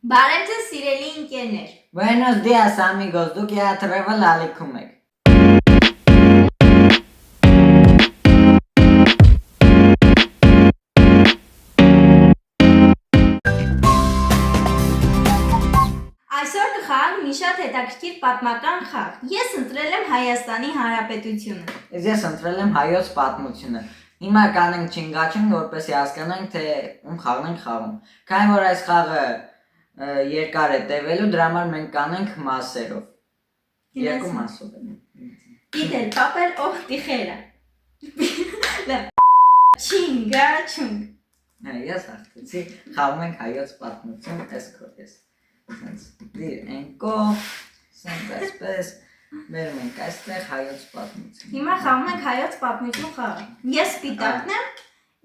Բարև ձեզ սիրելի ընկերներ։ Buenos días amigos, դուք եաթրևը լալիքում եք։ Այսօր կխաղանք մի շատ հետաքրքիր պատմական խաղ։ Ես ընտրել եմ Հայաստանի Հանրապետությունը։ Ես ընտրել եմ հայոց պատմությունը։ Հիմա կանենք չինգաչինգ, որպեսզի հասկանանք, թե ում խաղն ենք խաղում։ Քանի որ այս խաղը երկար է տևելու, դրա համար մենք կանենք մասերով։ Երկու մասով են։ Գիտել, պապել օ տիխերը։ Չինգաչինգ։ Ես հաղթեցի, խաղում ենք հայոց պատմություն, այս քոթես։ Սենց դիր ենքո, սենց այսպես, վերում ենք այստեղ հայոց պատմություն։ Հիմա խաղում ենք հայոց պատմություն խաղը։ Ես սպիտակն եմ,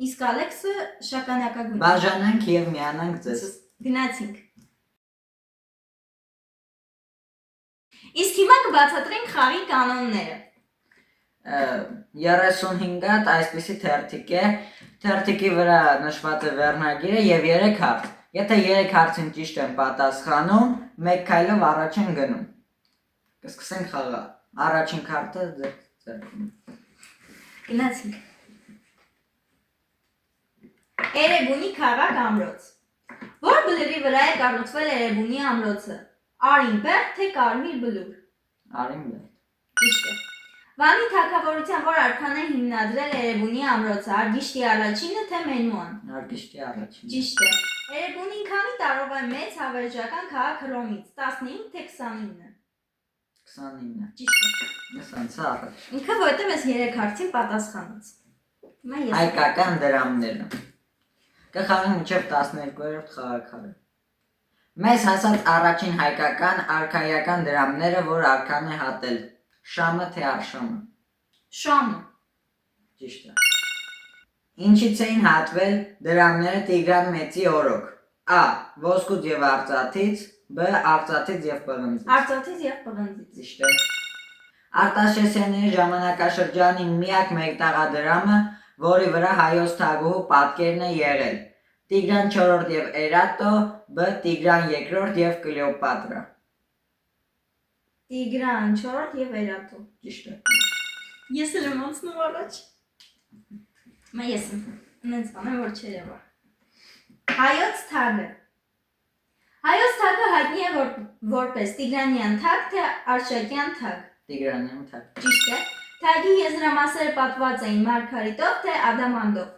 իսկ Ալեքսը շագանակագույն։ Բաժանանք և միանանք ձեզ։ Գնացինք։ Իսկ հիմա կբացատրենք խաղի կանոնները։ 35 հատ այսպիսի թերթիկ է, թերթիկի վրա նշված է վերնագիրը և 3 հարց։ Եթե 3 հարցին ճիշտ են պատասխանում, 1 քայլով առաջ են գնում։ Կսկսենք խաղը։ Առաջին քարտը ձեռքում։ Գնացինք։ Էրեբունի քաղաք ամրոց։ Որ բլուրի վրա է կառուցվել Էրեբունի ամրոցը։ Արինբերդ թե Կարմիր բլուր։ Արինբերդ։ Ճիշտ է։ Վանի թագավորության որ արքան է հիմնադրել Էրեբունի ամրոցը, Արգիշտի առաջինը թե Մենուան։ Արգիշտի առաջինը։ Ճիշտ է։ Էրեբունին քանի տարով է մեծ հավերժական քաղաք Հռոմից, 15 թե 29։ 29։ Ճիշտ է։ Ես անցա առաջ։ Ինքը որտեղ ես 3 հարցին պատասխանեց։ Հիմա ես։ Հայկական դրամները։ Կխաղենք մինչև 12-րդ խաղաքարը։ Մեզ հասած առաջին հայկական արքայական դրամները, որ արքան է հատել։ Շամը թե արշամը։ Շամը։ Ճիշտ է։ Ինչից էին հատվել դրամները Տիգրան Մեծի օրոք։ A. Ոսկուց և արծաթից, B. Արծաթից և պղնձից։ Արծաթից և պղնձից։ Ճիշտ է։ Արտաշեսյանների ժամանակաշրջանի միակ մեկտաղադրամը, որի վրա հայոց թագուհու պատկերն է եղել։ Տիգրան IV և Էրատո, B. Տիգրան II և Կլեոպատրա։ Տիգրան IV և Էրատո։ Ճիշտ է։ Ես էլ եմ անցնում առաջ։ Հիմա ես եմ։ Նենց բանեմ, որ չերևա։ Հայոց թագը։ Հայոց թագը հայտնի է որպես Տիգրանյան թագ թե Արշակյան թագ։ Տիգրանյան թագ։ Ճիշտ է։ Թագի եզրամասերը պատված էին մարգարիտով թե ադամանդով։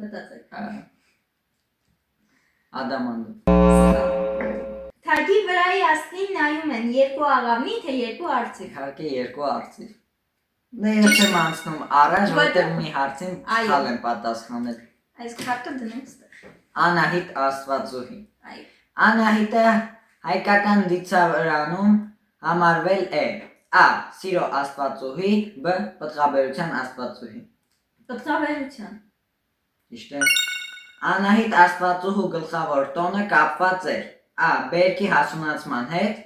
Մտածեք։ Ադամանդով։ Թագի վրայի աստղին նայում են երկու աղավնի թե երկու արծիվ։ Իհարկե երկու արծիվ։ Դե ես եմ անցնում առաջ, որտեղ մի հարցին սխալ եմ պատասխանել։ Այս քարտը դնենք ստեղ։ Անահիտ Աստվածուհի։ Այո։ Անահիտը հայկական դիցարանում համարվել է A. Սիրո աստվածուհի, B. Պտղաբերության աստվածուհի։ Պտղաբերության։ Ճիշտ է։ Անահիտ Աստվածուհու գլխավոր տոնը կապված էր A. Բերքի հասունացման հետ,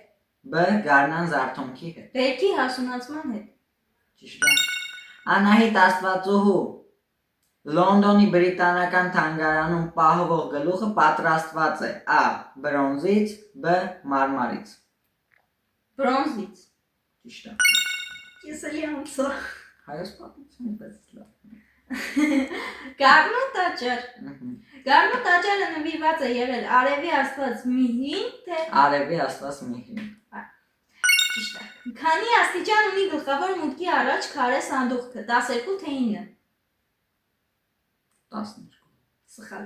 B. Գարնան զարթոնքի հետ։ Բերքի հասունացման հետ։ Ճիշտ է։ Անահիտ Աստվածուհու Լոնդոնի բրիտանական թանգարանում պահվող գլուխը պատրաստված է A. Բրոնզից, B. Մարմարից։ Բրոնզից։ Ճիշտ է։ Ես էլի անցա։ Հայոց պատմությունը պես լավ։ Գառնու տաճար։ Գառնու տաճարը նվիրված է եղել Արևի աստված Միհրին թե Արևի աստված Միհրին։ Ճիշտ է։ Քանի աստիճան ունի գլխավոր մուտքի առաջ քարե սանդուղքը, 12 թե 9։ 12։ Սխալ։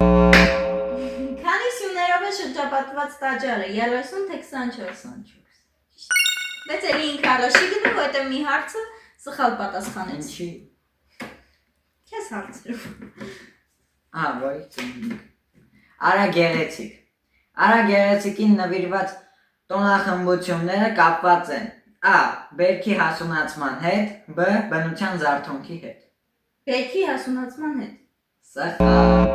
Քանի սյուներով է շրջապատված տաճարը, 30 թե 24։ 24։ Բայց էլի ինքը առաջի գնում, որտեղ մի հարցը սխալ պատասխանեց։ Ինչի։ Քեզ հարցրում։ Ոյ ծնունդ։ Արա գեղեցիկ։ Արա գեղեցիկին նվիրված տոնախմբությունները կապված են A. Բերքի հասունացման հետ, B. Բնության զարթոնքի հետ։ Բերքի հասունացման հետ։ Սխալ։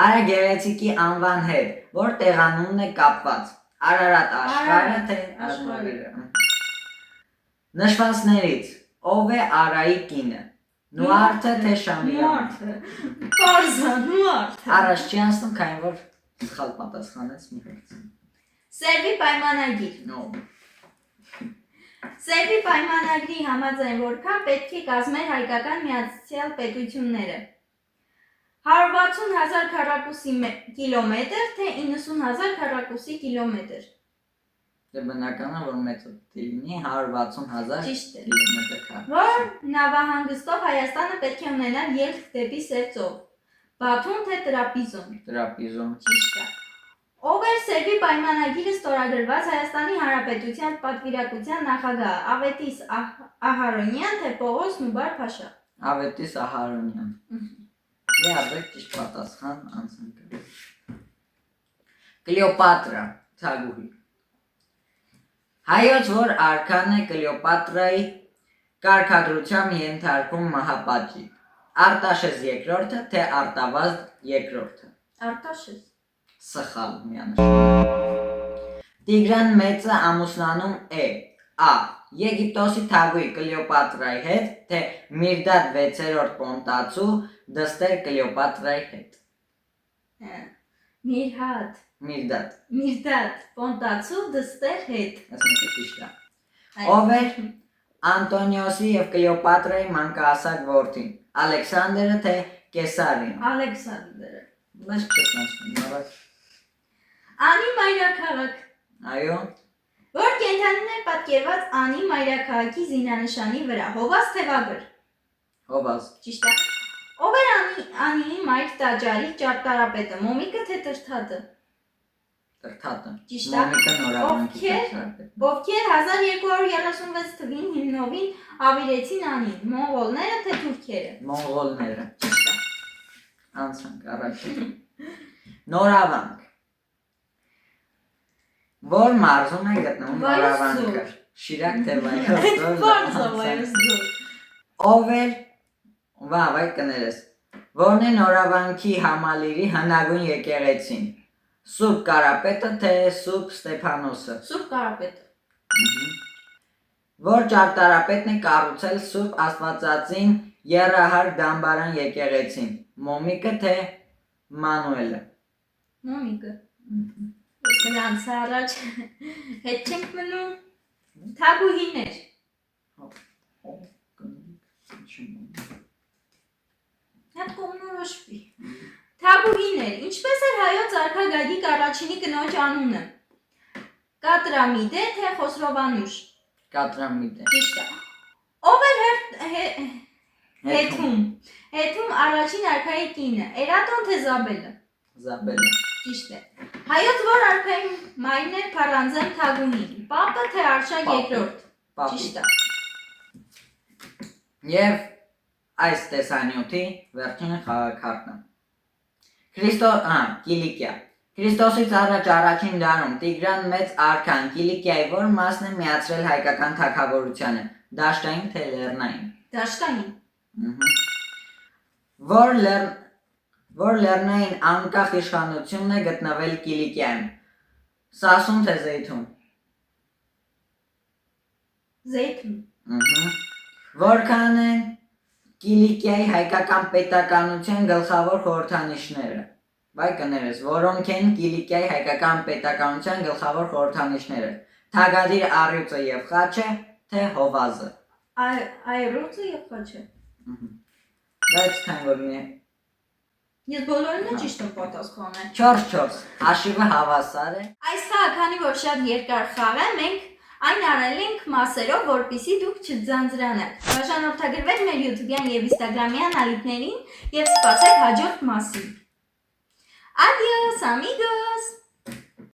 Արա գեղեցիկի անվան հետ, որ տեղանունն է կապված Արարատ աշխարհը թե աշխարհը։ Նշվածներից ով է Արայի կինը։ Նուարդը թե Շամիլը։ Նուարդը։ Պարզա, նուարդը։ Առաջ չի անցնում, քանի որ սխալ պատասխանեց մի հարց։ Սերբի պայմանագիր։ No։ Սերբի պայմանագրի համաձայն որքան պետք է կազմեր հայկական միացյալ պետությունները։ 160,000 քառակուսի կիլոմետր, թե 90,000 քառակուսի կիլոմետր։ Դե բնական է, որ մեծ լինի 160,000 Ճիշտ է։ կիլոմետր քառ։ Որ նավահանգստով Հայաստանը պետք է ունենար ելք դեպի Սերծով։ Բաթում թե Տրապիզոն։ Տրապիզոն։ Ճիշտ է։ Ով էր Սերբի պայմանագիրը ստորագրված Հայաստանի Հանրապետության պատվիրակության նախագահ Ավետիս Ահարոնյան թե Պողոս Նուբար-Փաշա։ Ավետիս Ահարոնյան։ Դե արդյոք ճիշտ պատասխան անցանք։ Կլեոպատրա, Թագուհի։ Հայոց որ արքան է Կլեոպատրայի կարգադրությամբ ենթարկում մահապատժի։ Արտաշես երկրորդը թե Արտավազդ երկրորդը։ Արտաշես։ Սխալ միանշան։ Տիգրան մեծը ամուսնանում է Ա. Եգիպտոսի թագուհի Կլեոպատրայի հետ, թե Միրդադ 6-րդ Պոնտացու դստեր Կլեոպատրայի հետ։ Միրդադ Պոնտացու դստեր հետ։ Այս մեկը ճիշտ է։ Ով էր Անտոնիոսի եւ Կլեոպատրայի մանկահասակ որդին։ Ալեքսանդրը թե Կեսարիան։ Ալեքսանդրը։ Բայց չսանցնում։ Անի մայրաքաղաք։ Այո։ Որ կենդանին է պատկերված Անի մայրաքաղաքի զինանշանի վրա։ Հովազ թե Վագր։ Հովազ։ Ճիշտ է։ Ով էր Անիի մայր տաճարի ճարտարապետը։ Մոմիկը թե Տրթատը։ Տրթատը։ Ճիշտ է։ Մոմիկը նորավանքի Ովքեր 1236 թվին հիմնովին ավիրեցին Անին։ Մոնղոլները թե թուրքերը։ Մոնղոլները։ Ճիշտ է։ Անցանք առաջին։ Նորավանք։ Որ մարզում է գտնվում Նորավանքը։ Շիրակ թե Վայոց ձոր։ Ով էր վայ կներես։ Որն է Նորավանքի համալիրի հնագույն եկեղեցին։ Սուրբ Կարապետը թե Սուրբ Ստեփանոսը։ Սուրբ Կարապետը։ Որ ճարտարապետն է կառուցել Սուրբ Աստվածածին եռահարկ դամբարան եկեղեցին։ Մոմիկը թե Մանուելը։ Մոմիկը։ Սրանց առաջ հետ չենք մնում թագուհիներ։ Հետ կողմնորոշվի։ Թագուհիներ, ինչպես էր հայոց արքա Գագիկ առաջինի կնոջ անունը։ Կատրամիդե թե Խոսրովանուշ։ Կատրամիդե։ Ճիշտ է։ Ով էր Հետում առաջին արքայի կինը։ Էրատոն թե Զաբելը։ Զաբելը։ Ճիշտ է։ Հայոց որ արքայի մայրն էր Փառանձեմ թագուհին։ Պապը թե Արշակ երկրորդ։ Ճիշտ է։ Եվ այս տեսանյութի վերջին խաղաքարտն։ Կիլիկիա։ Քրիստոսից առաջ առաջին դարում Տիգրան մեծ արքան Կիլիկիայի որ մասն է միացրել հայկական թագավորությանը։ Դաշտային թե լեռնային։ Դաշտային։ Որ լեռնային անկախ իշխանությունն է գտնվել Կիլիկիայում։ Սասուն թե Զեյթուն։ Զեյթուն։ Որքան են Կիլիկիայի հայկական պետականության գլխավոր խորհրդանիշները։ Վայ կներես, որոնք են Կիլիկիայի հայկական պետականության գլխավոր խորհրդանիշները։ Թագադիր առյուծը եւ խաչը, թե հովազը։ Այրուծը եւ խաչը։ Բայց քան որ մի Ես բոլորին ճիշտ եմ պատասխանել։ 4-4, հաշիվը հավասար է։ Այս խաղը քանի որ շատ երկար խաղ է, մենք այն արել ենք մասերով, որպեսզի դուք չձանձրանաք։ Բաժանորդագրվեք մեր YouTube-յան եւ Instagram-յան ալիքներին եւ սպասեք հաջորդ մասին։ Adiós, amigos!